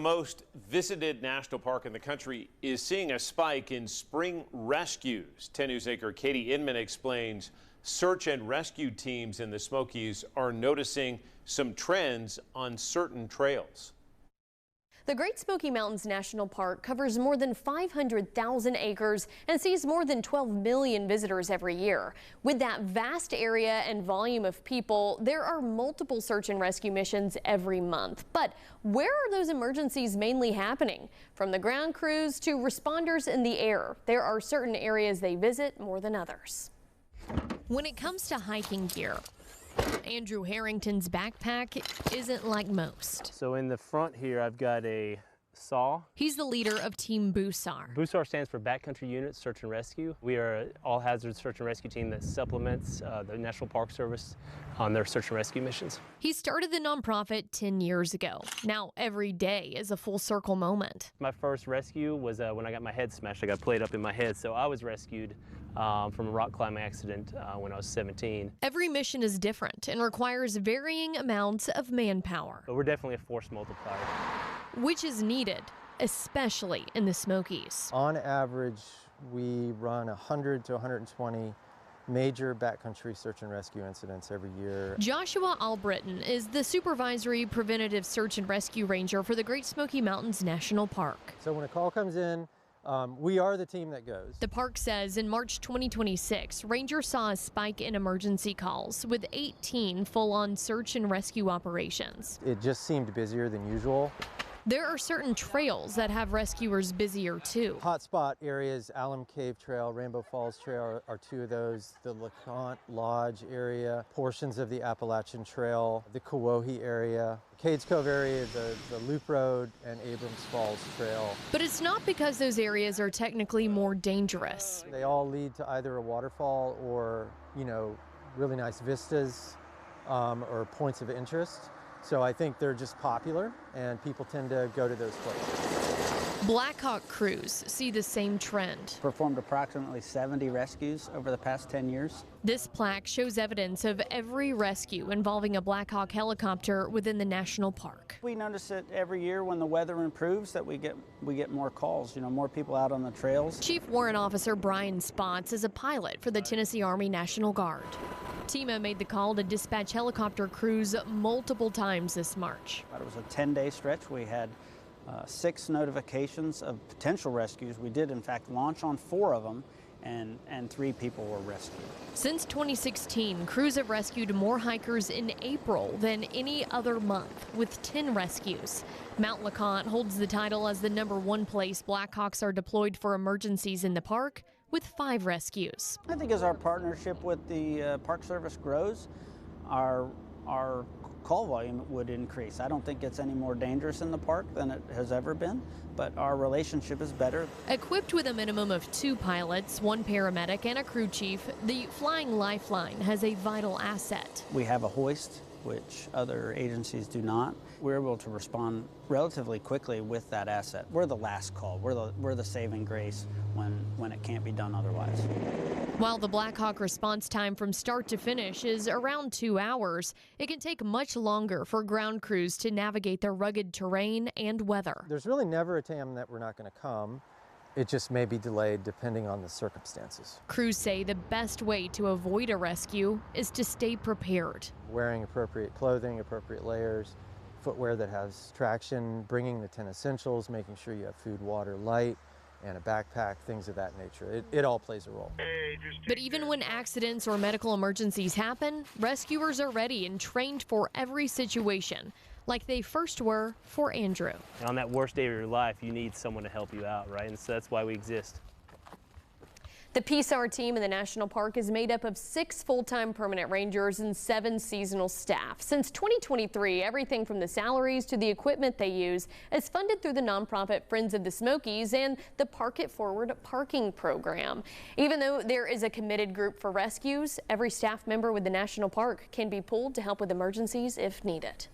most visited national park in the country is seeing a spike in spring rescues. 10 News anchor Katie Inman explains search and rescue teams in the Smokies are noticing some trends on certain trails. The Great Smoky Mountains National Park covers more than 500,000 acres and sees more than 12 million visitors every year. With that vast area and volume of people, there are multiple search and rescue missions every month. But where are those emergencies mainly happening? From the ground crews to responders in the air, there are certain areas they visit more than others. When it comes to hiking gear, Andrew Harrington's backpack isn't like most. So in the front here, I've got a saw. He's the leader of Team BUSAR. BUSAR stands for Backcountry Unit Search and Rescue. We are an all-hazard search and rescue team that supplements the National Park Service on their search and rescue missions. He started the nonprofit 10 years ago. Now every day is a full circle moment. My first rescue was when I got my head smashed. I got played up in my head, so I was rescued from a rock climbing accident when I was 17. Every mission is different and requires varying amounts of manpower. But we're definitely a force multiplier. Which is needed, especially in the Smokies. On average, we run 100 to 120 major backcountry search and rescue incidents every year. Joshua Albritton is the Supervisory Preventative Search and Rescue Ranger for the Great Smoky Mountains National Park. So when a call comes in, we are the team that goes. The park says in March 2026, Rangers saw a spike in emergency calls with 18 full-on search and rescue operations. It just seemed busier than usual. There are certain trails that have rescuers busier too. Hotspot areas, Alum Cave Trail, Rainbow Falls Trail are two of those. The LeConte Lodge area, portions of the Appalachian Trail, the Kewohi area, Cades Cove area, the Loop Road, and Abrams Falls Trail. But it's not because those areas are technically more dangerous. They all lead to either a waterfall or, really nice vistas or points of interest. So I think they're just popular and people tend to go to those places. Blackhawk crews see the same trend. Performed approximately 70 rescues over the past 10 years. This plaque shows evidence of every rescue involving a Blackhawk helicopter within the national park. We notice it every year when the weather improves that we get more calls, more people out on the trails. Chief Warrant Officer Brian Spots is a pilot for the Tennessee Army National Guard. TEMA made the call to dispatch helicopter crews multiple times this March. It was a 10-day stretch. We had 6 notifications of potential rescues. We did, in fact, launch on 4 of them, and 3 people were rescued. Since 2016, crews have rescued more hikers in April than any other month, with 10 rescues. Mount LeConte holds the title as the #1 place Blackhawks are deployed for emergencies in the park, with 5 rescues. I think as our partnership with the Park Service grows, our call volume would increase. I don't think it's any more dangerous in the park than it has ever been, but our relationship is better. Equipped with a minimum of 2 pilots, 1 paramedic, and a crew chief, the Flying Lifeline has a vital asset. We have a hoist, which other agencies do not. We're able to respond relatively quickly with that asset. We're the last call. We're the saving grace when it can't be done otherwise. While the Blackhawk response time from start to finish is around 2 hours, it can take much longer for ground crews to navigate the rugged terrain and weather. There's really never a time that we're not going to come. It just may be delayed depending on the circumstances. Crews say the best way to avoid a rescue is to stay prepared. Wearing appropriate clothing, appropriate layers, footwear that has traction, bringing the 10 essentials, making sure you have food, water, light, and a backpack, things of that nature. It all plays a role. But even when accidents or medical emergencies happen, rescuers are ready and trained for every situation, like they first were for Andrew. And on that worst day of your life, you need someone to help you out, right? And so that's why we exist. The PSAR team in the national park is made up of 6 full-time permanent rangers and 7 seasonal staff. Since 2023, everything from the salaries to the equipment they use is funded through the nonprofit Friends of the Smokies and the Park It Forward parking program. Even though there is a committed group for rescues, every staff member with the national park can be pulled to help with emergencies if needed.